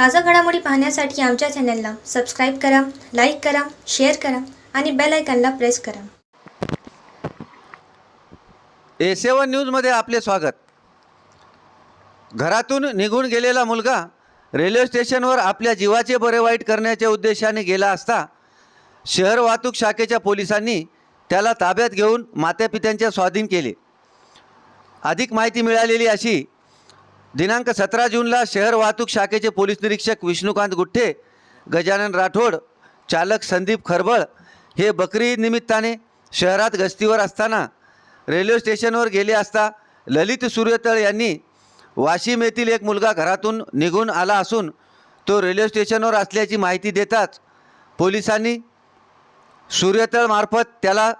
ताज़ा घडामोडी पाहण्यासाठी आमच्या चॅनलला सबस्क्राईब करा, लाईक करा, शेअर करा आणि बेल आयकॉनला प्रेस करा. A7 न्यूजमध्ये आपले स्वागत. घरातून निघून गेलेला मुलगा रेल्वे स्टेशनवर आपल्या जीवाचे बरे वाईट करण्याच्या उद्देशाने गेला असता शहर वाहतूक शाखेच्या पोलिसांनी त्याला ताब्यात घेऊन मातापित्यांच्या स्वाधीन केले. अधिक माहिती मिळालेली अशी. दिनांक 17 जूनला शहर वाहतूक शाखेचे पोलीस निरीक्षक विष्णुकांत गुट्टे, गजानन राठोड, चालक संदीप खरबळ हे बकरी ईद निमित्ताने शहरात गस्तीवर असताना रेल्वे स्टेशनवर गेले असता ललित सूर्यतळ यांनी वाशिम येथील एक मुलगा घरातून निघून आला असून तो रेल्वे स्टेशनवर असल्याची माहिती देताच पोलिसांनी सूर्यतळमार्फत त्याला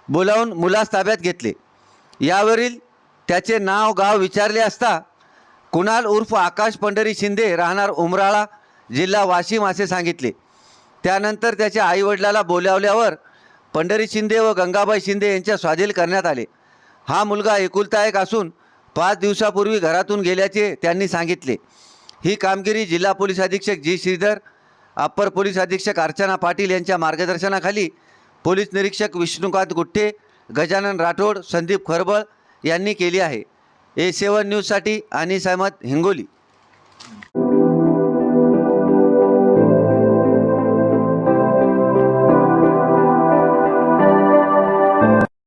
बोलावून मुलास ताब्यात घेतले. यावरील त्याचे नाव गाव विचारले असता कुणाल उर्फ आकाश पंढरी शिंदे राहणार उमराळा जिल्हा वाशिम असे सांगितले. त्यानंतर त्याच्या आईवडिलाला बोलावल्यावर पंढरी शिंदे व गंगाबाई शिंदे यांच्या स्वाधीन करण्यात आले. हा मुलगा एकुलता एक असून 5 दिवसापूर्वी घरातून गेल्याचे त्यांनी सांगितले. ही कामगिरी जिल्हा पोलीस अधीक्षक जी श्रीधर, अप्पर पोलीस अधीक्षक अर्चना पाटील यांच्या मार्गदर्शनाखाली पोलीस निरीक्षक विष्णुकांत गुट्टे, गजानन राठोड, संदीप खरबळ यांनी केली आहे. A7 न्यूजसाठी अनिस अहमद, हिंगोली.